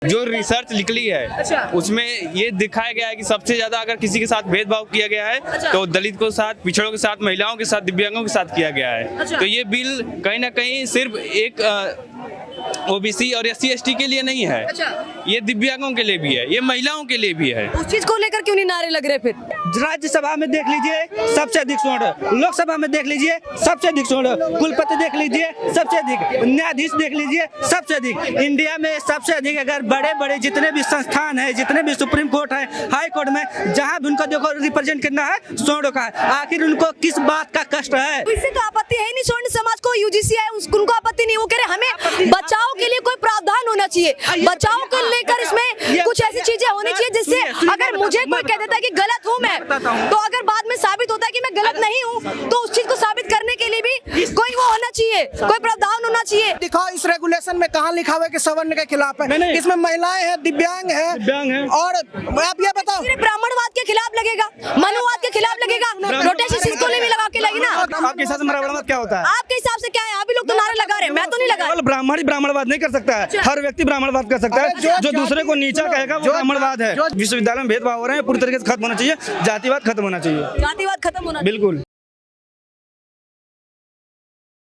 जो रिसर्च निकली है उसमें ये दिखाया गया है कि सबसे ज्यादा अगर किसी के साथ भेदभाव किया गया है तो दलित के साथ, पिछड़ों के साथ, महिलाओं के साथ, दिव्यांगों के साथ किया गया है। तो ये बिल कहीं ना कहीं सिर्फ एक ओबीसी और SC ST के लिए नहीं है, ये दिव्यांगों के लिए भी है, ये महिलाओं के लिए भी है। उस चीज को लेकर क्यों नहीं नारे लग रहे फिर? राज्यसभा में देख लीजिए सबसे अधिक स्वर्ण, लोकसभा में देख लीजिए सबसे अधिक स्वर्ण, कुलपति देख लीजिए सबसे अधिक, न्यायाधीश देख लीजिए सबसे अधिक, इंडिया में सबसे अधिक। अगर बड़े बड़े जितने भी संस्थान है, जितने भी सुप्रीम कोर्ट है, हाई कोर्ट में, जहाँ भी उनको देखो रिप्रेजेंट करना है स्वर्ण का है। आखिर उनको किस बात का कष्ट है? इससे तो आपत्ति है ही नहीं, स्वर्ण समाज को UGC है उनको आपत्ति नहीं। वो कह रहे हमें बचाव के लिए कोई प्रावधान होना चाहिए, बचाव को लेकर इसमें कुछ ऐसी चीजें होनी चाहिए जिससे अगर मुझे कोई कह देता है कि गलत हूँ मैं, तो अगर बाद में साबित होता है कि मैं गलत नहीं हूँ, तो उस चीज को साबित करने के लिए भी कोई वो होना चाहिए, कोई प्रावधान होना चाहिए। दिखाओ इस रेगुलेशन में कहाँ लिखा हुआ है कि सवर्ण के खिलाफ है? इसमें महिलाएं हैं, दिव्यांग है, और आप ये बताओ ब्राह्मणवाद के खिलाफ लगेगा, मनुवाद के खिलाफ लगेगा, प्रोटेस्ट इसको भी लगा के लगे ना। आपके हिसाब से ब्राह्मणवाद क्या होता है? आपके हिसाब से क्या है? आप भी लोग तो नारे लगा रहे हैं, मैं तो नहीं लगा। ब्राह्मण ही ब्राह्मणवाद नहीं कर सकता है, हर व्यक्ति ब्राह्मणवाद कर सकता है। जो दूसरे को नीचा कहेगा वो ब्राह्मणवाद है। विश्वविद्यालय में भेदभाव हो रहे हैं, पूरी तरीके से खत्म होना चाहिए, जातिवाद खत्म होना चाहिए, जातिवाद खत्म होना बिल्कुल।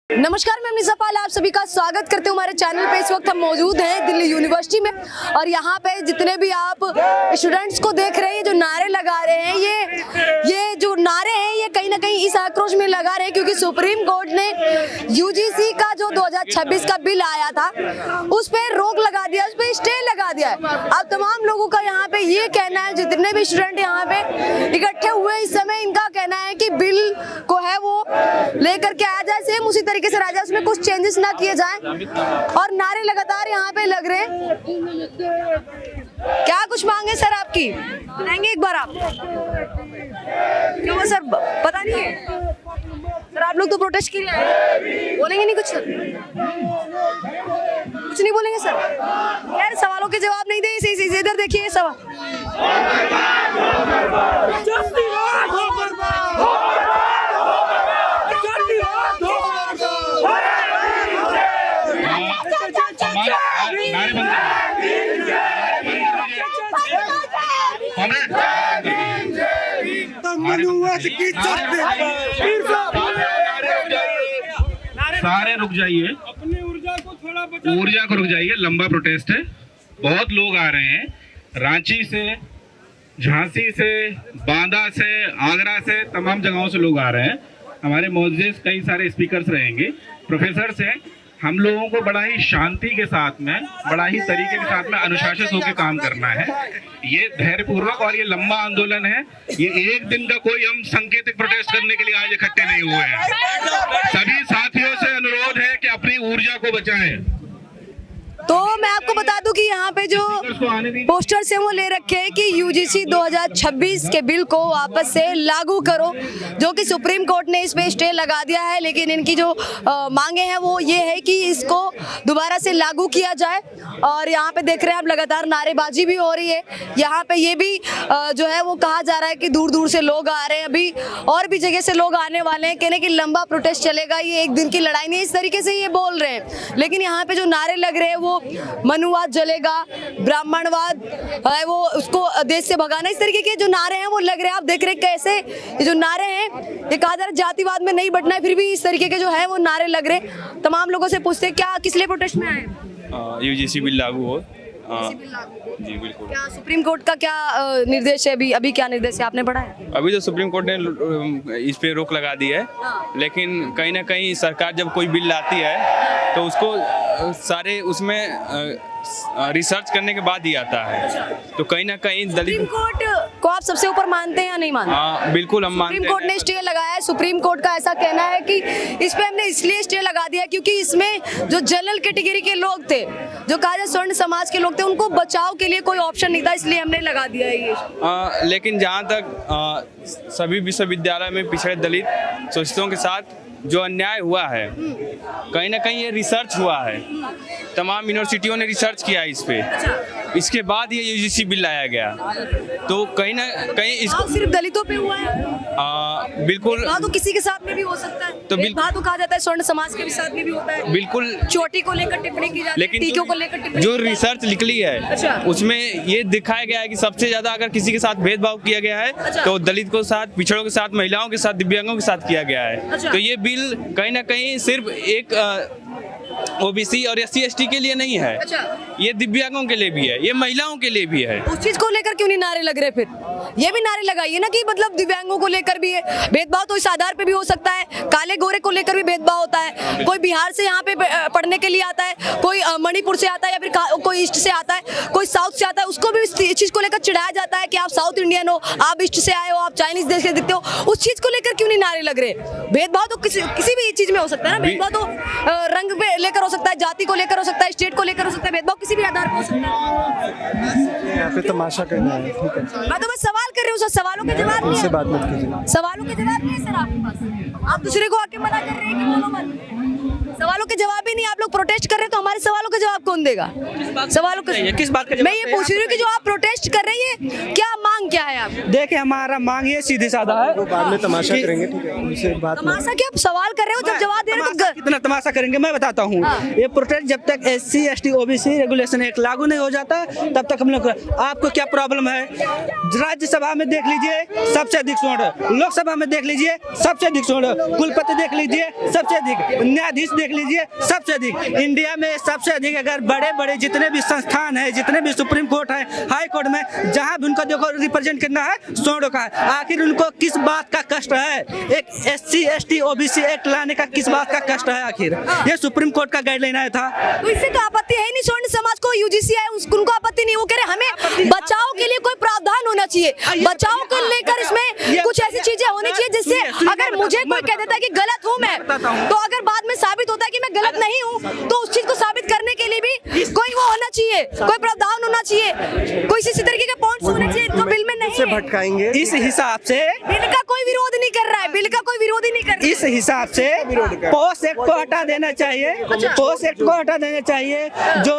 नमस्कार, मैं निज़ा पाल आप सभी का स्वागत करते हूँ हमारे चैनल पे। इस वक्त हम मौजूद हैं दिल्ली यूनिवर्सिटी में और यहाँ पे जितने भी आप स्टूडेंट्स को देख रहे हैं जो नारे लगा रहे हैं, ये जो नारे हैं ये कहीं ना कहीं इस आक्रोश में लगा रहे हैं क्योंकि सुप्रीम कोर्ट ने UGC का जो 2026 का बिल आया था उस पर रोक लगा दिया, उस पर स्टे लगा दिया है। अब तमाम लोगों का यहाँ पे ये कहना है, जितने भी स्टूडेंट यहाँ पे इकट्ठे हुए इस समय, इनका कहना है कि बिल को है वो लेकर के आया जाए सेम उसी तरीके से राजा, उसमें कुछ चेंजेस ना किए जाएं, और नारे लगातार यहाँ पे लग रहे हैं। क्या कुछ मांगे सर आपकी? बताएंगे एक बार आप? क्यों सर पता नहीं है सर? आप लोग तो प्रोटेस्ट के लिए आए, बोलेंगे नहीं कुछ सर? कुछ नहीं बोलेंगे सर? यार सवालों के जवाब नहीं दे, इधर देखिए सवाल। सारे रुक जाइए, अपनी ऊर्जा को रुक जाइए। लंबा प्रोटेस्ट है, बहुत लोग आ रहे हैं, रांची से, झांसी से, बांदा से, आगरा से, तमाम जगहों से लोग आ रहे हैं। हमारे मौजूद कई सारे स्पीकर्स रहेंगे, प्रोफेसर हैं। हम लोगों को बड़ा ही शांति के साथ में, बड़ा ही तरीके के साथ में अनुशासित होकर काम करना है। ये धैर्यपूर्वक और ये लंबा आंदोलन है, ये एक दिन का कोई हम सांकेतिक प्रोटेस्ट करने के लिए आज इकट्ठे नहीं हुए हैं। सभी साथियों से अनुरोध है कि अपनी ऊर्जा को बचाएं। तो मैं आपको बता दूं कि यहाँ पे जो पोस्टर्स हैं वो ले रखे हैं कि UGC 2026 के बिल को वापस से लागू करो, जो कि सुप्रीम कोर्ट ने इस पे स्टे लगा दिया है। लेकिन इनकी जो मांगे हैं वो ये है कि इसको दोबारा से लागू किया जाए। और यहाँ पे देख रहे हैं आप लगातार नारेबाजी भी हो रही है। यहाँ पे ये भी जो है वो कहा जा रहा है कि दूर दूर से लोग आ रहे हैं, अभी और भी जगह से लोग आने वाले हैं। कहने की लंबा प्रोटेस्ट चलेगा, ये एक दिन की लड़ाई नहीं, इस तरीके से ये बोल रहे हैं। लेकिन यहाँ पे जो नारे लग रहे हैं वो मनुवाद जलेगा, ब्राह्मणवाद है वो उसको देश से भगाना, इस तरीके के जो नारे हैं वो लग रहे हैं। आप देख रहे हैं कैसे ये जो नारे हैं, ये कहा जा रहा है जातिवाद में नहीं बंटना है, फिर भी इस तरीके के जो है वो नारे लग रहे हैं। तमाम लोगों से पूछते हैं क्या किस लिए प्रोटेस्ट में आए? UGC बिल लागू हो। जी बिल्कुल। क्या सुप्रीम कोर्ट का क्या निर्देश है? अभी क्या निर्देश है, आपने पढ़ा है? अभी तो सुप्रीम कोर्ट ने इस पे रोक लगा दी है, लेकिन कहीं ना कहीं सरकार जब कोई बिल लाती है तो उसको सारे उसमें रिसर्च करने के बाद ही आता है। तो कहीं ना कहीं सुप्रीम कोर्ट को आप सबसे ऊपर मानते हैं या नहीं मानते? हाँ बिल्कुल हम मानते हैं। सुप्रीम कोर्ट ने स्टे लगाया है। सुप्रीम कोर्ट का ऐसा कहना है कि इस पे हमने इसलिए स्टे लगा दिया क्योंकि इसमें जो जनरल कैटेगरी के लोग थे, जो कहा जाए स्वर्ण समाज के लोग थे, उनको बचाव के लिए कोई ऑप्शन नहीं था, इसलिए हमने लगा दिया है ये। लेकिन जहाँ तक सभी विश्वविद्यालय में पिछड़े दलित शोषितों के साथ जो अन्याय हुआ है, कहीं ना कहीं ये रिसर्च हुआ है, तमाम यूनिवर्सिटियों ने रिसर्च किया है इस पे। इसके बाद ये यूजीसी बिल लाया गया। तो कहीं ना कहीं भेदभाव सिर्फ दलितों पे हुआ है, बिल्कुल भेदभाव तो किसी के साथ में भी हो सकता है। तो भेदभाव तो कहा जाता है स्वर्ण समाज के साथ में भी होता है, बिल्कुल। चोटी को लेकर टिप्पणी की जाती है, लेकिन टीकों को लेकर टिप्पणी जो की जाती रिसर्च निकली है अच्छा। उसमें ये दिखाया गया है कि सबसे ज्यादा अगर किसी के साथ भेदभाव किया गया है अच्छा। तो दलित के साथ, पिछड़ों के साथ, महिलाओं के साथ, दिव्यांगों के साथ किया गया है। अच्छा। तो ये बिल कहीं ना कहीं सिर्फ एक ओबीसी और एससी एसटी के लिए नहीं है, अच्छा। ये दिव्यांगों के लिए भी है, ये महिलाओं के लिए भी है। उस चीज को लेकर क्यों नहीं नारे लग रहे? फिर ये भी नारे लगाइए ना कि मतलब दिव्यांगों को लेकर भी है भेदभाव, तो इस आधार पे भी हो सकता है। काले गोरे को लेकर भी भेदभाव होता है। कोई बिहार से यहाँ पे पढ़ने के लिए आता है, कोई मणिपुर से आता है, या फिर कोई ईस्ट से आता है, कोई साउथ से आता है, उसको भी इस चीज को लेकर चिढ़ाया जाता है कि आप साउथ इंडियन हो, आप ईस्ट से आए हो, आप चाइनीज देश से दिखते हो। उस चीज को लेकर क्यों नहीं नारे लग रहे? भेदभाव तो किसी भी चीज में हो सकता है ना। भेदभाव तो रंग पे लेकर हो सकता है, जाति को लेकर हो सकता है, स्टेट को लेकर हो सकता है, भेदभाव किसी भी आधार पर हो सकता है। यहाँ पे तमाशा करना है, ठीक है। मैं तो बस सवाल कर रही हूँ सर, सवालों के जवाब नहीं उनसे है। बात मत कीजिए। सवालों के जवाब नहीं है सर आपके पास। आप दूसरे को आके मना कर रहे हैं कि बोलो मत। सवालों के जवाब ही नहीं, आप लोग प्रोटेस्ट कर रहे हैं तो हमारे सवालों के जवाब कौन देगा? सवालों के किस बात का जवाब मैं ये पूछ रही हूँ कि जो आप प्रोटेस्ट कर रही है, क्या मांग क्या है आप? देखिए हमारा मांग ये सीधी साधा है। वो बाद में तमाशा करेंगे, ठीक है। उनसे बात मत। तमाशा क्या? आप सवाल कर रहे हो, जब जवाब दे रहे हो तमाशा तो कितना तमाशा करेंगे मैं बताता हूँ। हाँ। ये प्रोटेस्ट जब तक SC ST OBC रेगुलेशन एक लागू नहीं हो जाता तब तक हम लोग। आपको क्या प्रॉब्लम है? राज्यसभा में देख लीजिए सबसे अधिक स्वर्ण, लोकसभा में देख लीजिए सबसे अधिक स्वर्ण, कुलपति देख लीजिए सबसे अधिक, न्यायाधीश देख लीजिए सबसे अधिक। इंडिया में सबसे अधिक अगर बड़े बड़े जितने भी संस्थान है, जितने भी सुप्रीम कोर्ट है, हाई कोर्ट में, जहाँ भी उनको देखो रिप्रेजेंट करना है स्वर्ण का है। आखिर उनको किस बात का कष्ट है? एक SC ST OBC एक्ट लाने का किस बात का कष्ट है? आखिर ये सुप्रीम कोर्ट का गाइडलाइन आया था। तो इससे तो आपत्ति है ही नहीं। स्वर्ण समाज को यूजीसी है, उनको आपत्ति नहीं। वो कह रहे हमें बचाव के लिए कोई प्रावधान होना चाहिए, बचाव को लेकर इसमें कुछ ऐसी चीजें होनी चाहिए जिससे अगर मुझे कोई कह देता है कि गलत हूँ मैं, तो अगर बाद में साबित होता है कि मैं गलत नहीं हूँ, तो उस चीज को साबित करने के लिए भी कोई वो होना चाहिए, कोई प्रावधान होना चाहिए, कोई इसी तरीके के पॉइंट्स होने चाहिए। तो बिल में नहीं से है। भटकाएंगे। इस हिसाब से बिल का कोई विरोध नहीं कर रहा है, बिल का कोई विरोध ही नहीं कर रहा है। इस हिसाब से पोस्ट एक्ट को हटा देना चाहिए, पोस्ट एक्ट को हटा देना चाहिए। जो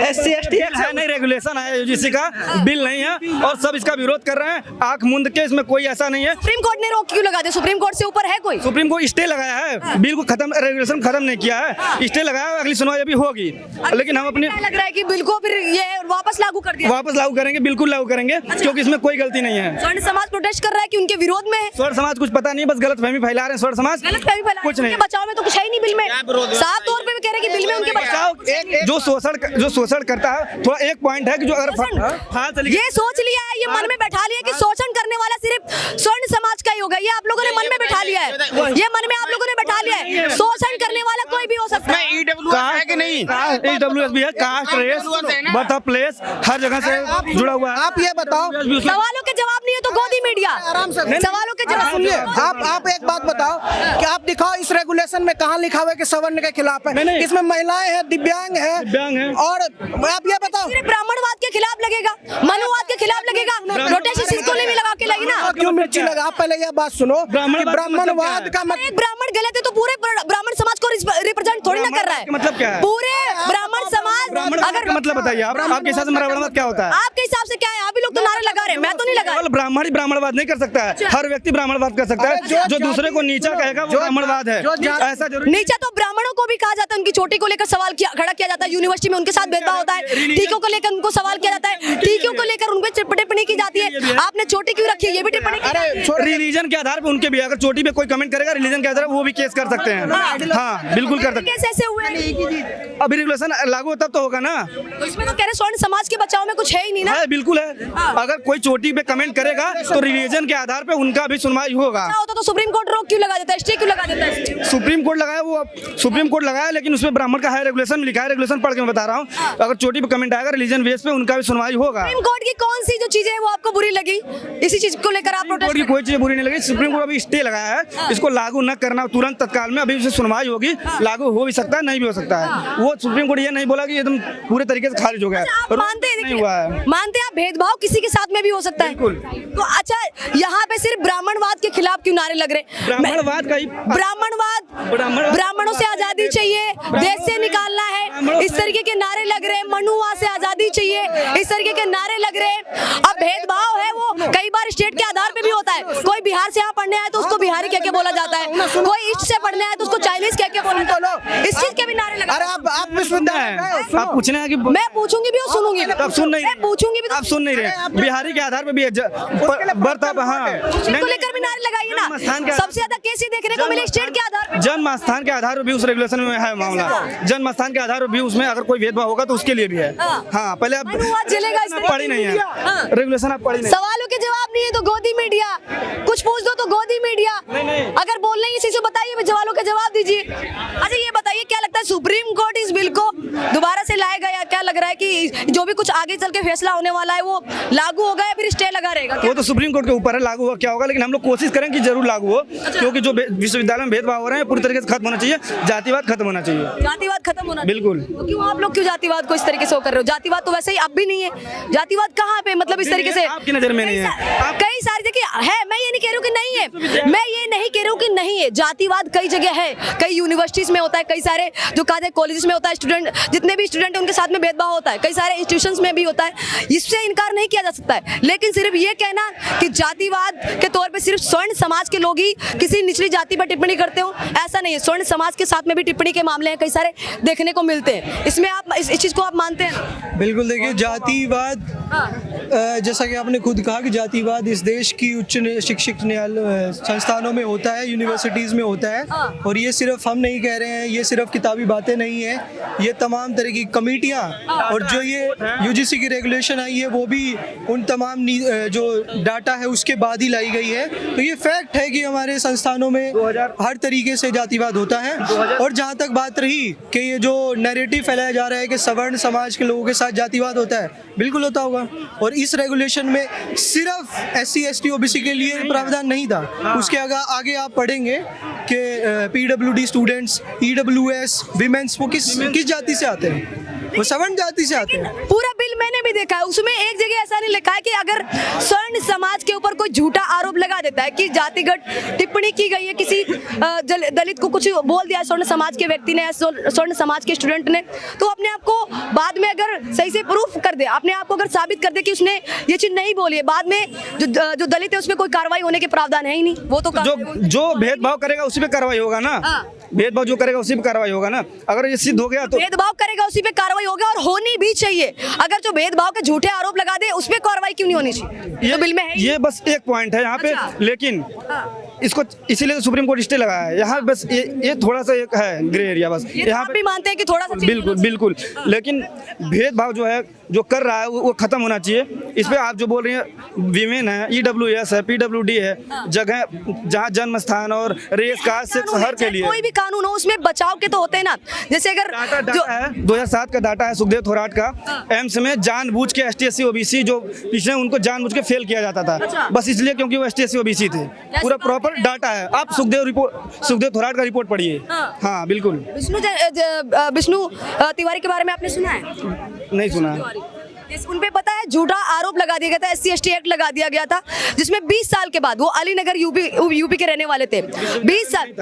SC ST एक्ट है नहीं, रेगुलेशन है यूजीसी का, बिल नहीं है और सब इसका विरोध कर रहे हैं आंख मूंद के। इसमें कोई ऐसा नहीं है। सुप्रीम कोर्ट ने रोक क्यों लगा दिया? सुप्रीम कोर्ट से ऊपर है कोई? सुप्रीम कोर्ट स्टे लगाया है, बिल को खत्म, रेगुलेशन खत्म नहीं किया है, स्टे लगाया है। अगली सुनवाई अभी होगी, लेकिन हम अपने क्या लग रहा है कि बिल को फिर ये वापस लागू कर दिया? वापस लागू करेंगे, बिल्कुल लागू करेंगे, क्योंकि इसमें कोई गलती नहीं है। स्वर्ण समाज प्रोटेस्ट कर रहा है कि उनके विरोध में है। स्वर्ण समाज कुछ पता नहीं, बस गलतफहमी फैला रहे हैं। स्वर्ण समाज गलतफहमी फैला कुछ नहीं। उनके बचाव में तो कुछ है ही नहीं बिल में। साफ तौर पे भी कह रहे हैं कि बिल में उनके बचाव। जो शोषण करता है, थोड़ा एक पॉइंट है कि जो अगर ये सोच लिया है, ये मन में बैठा लिया कि शोषण करने वाला सिर्फ स्वर्ण समाज का ही होगा। ये आप लोगों ने मन में बैठा लिया है, ये मन में आप लोगों ने बैठा लिया है। शोषण करने वाला कोई भी हो सकता है। है कि नहीं? EWS भी है, caste, race, birth of place, हर जगह से जुड़ा हुआ है। आप ये बताओ, सवालों के जवाब नहीं है तो गोदी मीडिया। आराम से सवालों के जवाब सुनिए। आप एक बात बताओ कि आप दिखाओ इस रेगुलेशन में कहाँ लिखा हुआ है कि सवर्ण के खिलाफ है? नहीं। इसमें महिलाएं हैं, दिव्यांग हैं, और आप ये बताओ सिर्फ ब्राह्मणवाद के खिलाफ लगेगा, मनुवाद के खिलाफ लगेगा, प्रोटेस्ट इसको नहीं लगा के लगी ना। क्यों मिर्ची लगा? आप पहले ये बात सुनो कि ब्राह्मणवाद का मतलब एक ब्राह्मण गलत है तो पूरे ब्राह्मण समाज को रिप्रेजेंट थोड़ी ना कर रहा है। मतलब क्या है? पूरे ब्राह्मण समाज अगर मतलब बताइए आप, आपके हिसाब से ब्राह्मणवाद क्या होता है? आपके हिसाब से क्या है? आप ही लोग तो नारे लगा रहे हैं, मैं तो नहीं लगा रही। केवल ब्राह्मण ही ब्राह्मणवाद नहीं कर सकता है, हर व्यक्ति ब्राह्मणवाद कर सकता है। जो दूसरे को नीचा कहेगा वो ब्राह्मणवाद है, ऐसा जरूरी। नीचा तो ब्राह्मणों को भी कहा जाता है, उनकी चोटी को लेकर सवाल खड़ा किया जाता है। यूनिवर्सिटी में उनके साथ भेदभाव होता है, टीकों को लेकर उनको सवाल किया जाता है, टीकों को लेकर उन पर टिप्पणी की जाती है। आपने चोटी क्यों रखी है, ये भी टिप्पणी की जाती है। रिलीजन के आधार पे उनके भी, अगर चोटी पे कोई कमेंट करेगा रिलीजन के आधार पे वो भी केस कर सकते हैं। हाँ बिल्कुल कर सकते कैसे ऐसे हुए? हैं। अभी रेगुलेशन लागू हो तब तो होगा ना। तो इसमें तो कह रहे स्वर्ण समाज के बचाव में कुछ है ही नहीं ना। है, बिल्कुल है। अगर कोई चोटी पे कमेंट करेगा तो रिलीजन के आधार पे उनका भी सुनवाई होगा। क्या होता तो सुप्रीम कोर्ट रोक क्यों लगा देता है, स्टे क्यों लगा देता है? सुप्रीम कोर्ट लगाया, वो सुप्रीम कोर्ट लगाया, लेकिन उसमें ब्राह्मण का है, रेगुलेशन में लिखा है, रेगुलेशन पढ़ के मैं बता रहा हूँ। अगर चोटी पे कमेंट आएगा रिलीजन बेस पे उनका भी सुनवाई होगा। सुप्रीम कोर्ट की कौन सी जो चीजें वो आपको बुरी लगी, इसी चीज को लेकर आप कोर्ट प्रोटेस्ट? की कोई चीज बुरी नहीं लगी। सुप्रीम कोर्ट अभी स्टे लगाया है, इसको लागू न करना तुरंत तत्काल में, अभी उसे सुनवाई होगी। लागू हो भी सकता है, नहीं भी हो सकता है। वो सुप्रीम कोर्ट ये नहीं बोला कि एकदम पूरे तरीके से खारिज हो गया, आप मानते हैं नहीं हुआ है। मानते हैं आप भेदभाव किसी के साथ में भी हो सकता है? तो अच्छा, यहाँ पे सिर्फ ब्राह्मणवाद के खिलाफ क्यों नारे लग रहे? ब्राह्मणवाद का ही ब्राह्मणों से आजादी चाहिए, देश से निकालना है, इस तरीके के नारे लग रहे हैं। मनुवाद से आजादी चाहिए, इस तरीके के नारे लग रहे हैं। अब भेदभाव है वो कई बार स्टेट के आधार पे भी होता है। कोई बिहार से यहाँ पढ़ने आए तो उसको बिहारी कह के बोला जाता है, कोई ईस्ट से पढ़ने आए तो उसको चाइनीज कह के बोला जाता है। इस चीज के भी नारे लगा। अरे आप विश्वविद्यालय है। आप पूछना है कि मैं पूछूंगी भी और सुनूंगी भी। आप सुन नहीं, मैं पूछूंगी भी तो आप सुन नहीं रहे। बिहारी के आधार पे भी बर्थ अब हाँ को लेकर भी नारे लगाइए ना। सबसे ज्यादा केस ही देखने को मिले स्टेट के आधार पे। जन्म स्थान के आधार पर भी उस रेगुलेशन में है मामला। जन्म स्थान के आधार पर भी उसमें अगर कोई भेदभाव होगा तो उसके लिए भी है। हाँ, पहले आप पढ़ी नहीं है रेगुलेशन, आप पढ़ी नहीं। सवालों के जवाब नहीं है तो गोदी मीडिया, कुछ पूछ दो तो गोदी मीडिया। अगर बोल रही है इसी से बताइए, सवालों के जवाब दीजिए। अच्छा ये बताइए, क्या लगता है सुप्रीम कोर्ट इस बिल को दोबारा से लाएगा या क्या लग रहा है कि जो भी कुछ आगे चल के फैसला होने वाला है वो लागू होगा या फिर स्टे लगा रहेगा? वो तो सुप्रीम कोर्ट के ऊपर है लागू होगा क्या होगा, लेकिन हम लोग कोशिश करें कि जरूर लागू हो। क्योंकि जो विश्वविद्यालय में भेदभाव हो रहे हैं पूरी तरीके से खत्म होना चाहिए, जातिवाद खत्म होना चाहिए। जातिवाद खत्म होना बिल्कुल। तो क्यों आप लोग क्यों जातिवाद को इस तरीके से कर रहे हो? जातिवाद तो वैसे ही अब भी नहीं है। जातिवाद कहाँ पे, मतलब इस तरीके से आपकी नजर में नहीं है। कई सारी जगह है, मैं ये नहीं कह रही हूँ कि नहीं है, मैं ये नहीं कह रही हूँ कि नहीं है। जातिवाद कई जगह है, कई यूनिवर्सिटीज में होता है, कई सारे जो कॉलेजेस में होता है, स्टूडेंट जितने भी स्टूडेंट हैं उनके साथ में भेदभाव होता है, कई सारे इंस्टीट्यूशंस में भी होता है। इससे इनकार नहीं किया जा सकता है, लेकिन सिर्फ ये कहना कि जातिवाद के तौर पे सिर्फ स्वर्ण समाज के लोग ही किसी निचली जाति पर टिप्पणी करते हो, ऐसा नहीं है। स्वर्ण समाज के साथ में भी टिप्पणी के मामले हैं कई सारे देखने को मिलते हैं। इसमें आप इस चीज को आप मानते हैं? बिल्कुल। देखिए, जातिवाद जैसा कि आपने खुद कहा कि जातिवाद इस देश की उच्च शिक्षित संस्थानों में होता है, यूनिवर्सिटीज में होता है। और ये सिर्फ हम नहीं कह रहे हैं, ये सिर्फ किताबी बातें नहीं है, ये तमाम तरह की कमेटियाँ और जो ये यूजीसी की रेगुलेशन आई है वो भी उन तमाम जो डाटा है उसके बाद ही लाई गई है। तो ये फैक्ट है कि हमारे संस्थानों में हर तरीके से जातिवाद होता है। और जहाँ तक बात रही कि ये जो नैरेटिव फैलाया जा रहा है कि सवर्ण समाज के लोगों के साथ जातिवाद होता है, बिल्कुल होता होगा। और इस रेगुलेशन में सिर्फ SC ST OBC के लिए प्रावधान नहीं था, उसके आगे आप पढ़ेंगे कि PWD स्टूडेंट्स, EWS, विमेंस, वो किस जाति से आते हैं? वो सवर्ण जाति से आते हैं। पूरा बिल मैंने भी देखा है, उसमें एक जगह ऐसा नहीं लिखा है कि अगर स्वर्ण समाज के ऊपर कोई झूठा आरोप लगा देता है कि जातिगत टिप्पणी की गई है, किसी दलित को कुछ बोल दिया स्वर्ण समाज के व्यक्ति ने, स्वर्ण समाज के स्टूडेंट ने, तो अपने आप को बाद में अगर सही से प्रूफ कर दे, अपने आप को अगर साबित कर दे कि उसने ये चीज नहीं बोली है, बाद में जो दलित है उसमें कोई कार्रवाई होने के प्रावधान है ही नहीं। वो तो जो भेदभाव करेगा उसी पे कार्रवाई होगा ना। भेदभाव जो करेगा उसी पे कार्रवाई होगा ना। अगर ये सिद्ध हो गया तो भेदभाव करेगा उसी पे कार्रवाई होगा और होनी भी चाहिए। अगर जो भेदभाव के झूठे आरोप लगा दे उस पे कार्रवाई क्यों नहीं होनी चाहिए? ये बिल में है। ये बस एक पॉइंट है यहाँ पे। अच्छा। लेकिन इसको इसीलिए सुप्रीम कोर्ट स्टे लगाया है। यहाँ बस ये थोड़ा सा एक है ग्रे एरिया बस। यहाँ भी मानते हैं कि थोड़ा सा बिल्कुल बिल्कुल। लेकिन भेदभाव जो है जो कर रहा है वो खत्म होना चाहिए। इस पे आप जो बोल रही हैं विमेन है, EWS है, PWD है, जगह जहाँ जन्म स्थान और रेस कास्ट सेक्स हर के लिए कोई भी कानून हो उसमें बचाव के तो होते हैं ना। जैसे अगर डाटा है 2007 का डाटा है सुखदेव थोराट का, एम्स में जानबूझ के ST SC OBC जो पिछले उनको जानबूझ के फेल किया जाता था, बस इसलिए क्योंकि वो ST SC OBC थे। पूरा प्रॉपर डाटा है। आप सुखदेव थोराट का रिपोर्ट पढ़िए। हाँ बिल्कुल। विष्णु तिवारी के बारे में आपने सुना है? नहीं सुना। उन पे पता है झूठा आरोप लगा दिया गया था, SC ST एक्ट लगा दिया गया था, जिसमें 20 साल के बाद, वो अलीनगर यूपी के रहने वाले थे, 20 साल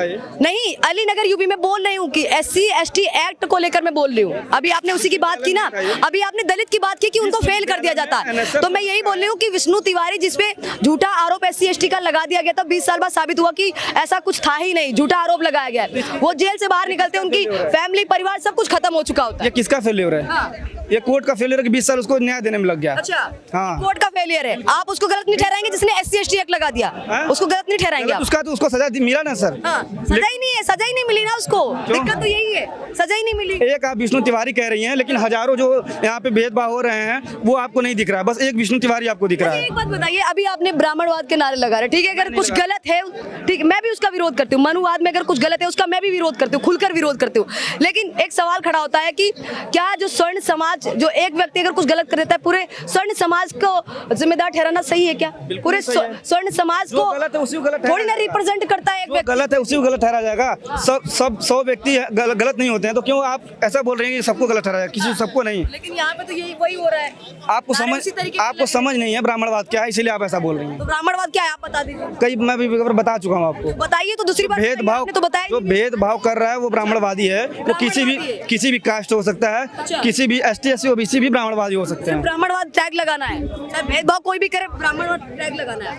नहीं, अलीनगर यूपी में बोल रही हूँ कि SC ST एक्ट को लेकर मैं बोल रही हूँ। अभी आपने उसी की बात की ना, अभी आपने दलित की बात की कि उनको फेल कर दिया जाता, तो मैं यही बोल रही हूँ कि विष्णु तिवारी जिसपे झूठा आरोप SC ST का लगा दिया गया था, 20 साल बाद साबित हुआ कि ऐसा कुछ था ही नहीं, झूठा आरोप लगाया गया। वो जेल से बाहर निकलते उनकी फैमिली परिवार सब कुछ खत्म हो चुका होता है। ये किसका फेलियर है? ये कोर्ट का फेलियर है कि 20 साल उसको न्याय देने में लग गया। अच्छा, हाँ, कोर्ट का फेलियर है। आप उसको गलत नहीं ठहराएंगे जिसने SC ST एक्ट लगा दिया? उसको गलत नहीं ठहराएंगे आप? उसको सजा मिला ना सर? सजा ही नहीं है, सजा ही नहीं मिली ना उसको। दिक्कत तो यही है, सजा ही नहीं मिली। एक आप विष्णु तिवारी कह रही हैं, लेकिन हजारों जो यहाँ पे भेदभाव हो रहे हैं वो आपको नहीं दिख रहा, बस एक विष्णु तिवारी आपको दिख रहा है। एक बात बताइए, अभी आपने ब्राह्मणवाद के नारे लगा रहे, ठीक है, अगर कुछ गलत है, ठीक, मैं भी उसका विरोध करती हूँ। मनुवाद में अगर कुछ गलत है उसका मैं भी विरोध करती हूँ, खुलकर विरोध करती हूँ। लेकिन एक सवाल खड़ा होता है कि क्या जो स्वर्ण समाज, जो एक व्यक्ति अगर कुछ गलत गलत रहता है, पूरे स्वर्ण समाज को जिम्मेदार ठहराना सही है क्या? पूरे स्वर्ण समाज जो को गलत है उसी को गलत थोड़ी ना ठहराया जाएगा। रिप्रेजेंट करता है एक जो व्यक्ति। गलत है उसी को गलत ठहराया जाएगा। सब 100 व्यक्ति गलत नहीं होते हैं, तो क्यों आप ऐसा बोल रहे हैं कि सबको गलत ठहराया, किसी सबको नहीं। लेकिन यहाँ पे तो यही वही हो रहा है। आपको नारे उसी तरीके के लगे। समझ नहीं है ब्राह्मणवाद क्या है, इसीलिए आप ऐसा बोल रही हैं। तो ब्राह्मणवाद क्या है आप बता दीजिए। कई मैं भी बता चुका हूँ आपको। बताइए तो दूसरी बात बताइए, भेदभाव आपने तो बताया जो ही नहीं। भेदभाव कर रहा है वो ब्राह्मणवादी है। वो किसी भी कास्ट हो सकता है, अच्छा। किसी भी ST SC OBC भी ब्राह्मणवादी हो सकते हैं। ब्राह्मणवाद टैग लगाना है, चाहे भेदभाव कोई भी करे, ब्राह्मणवाद टैग लगाना है।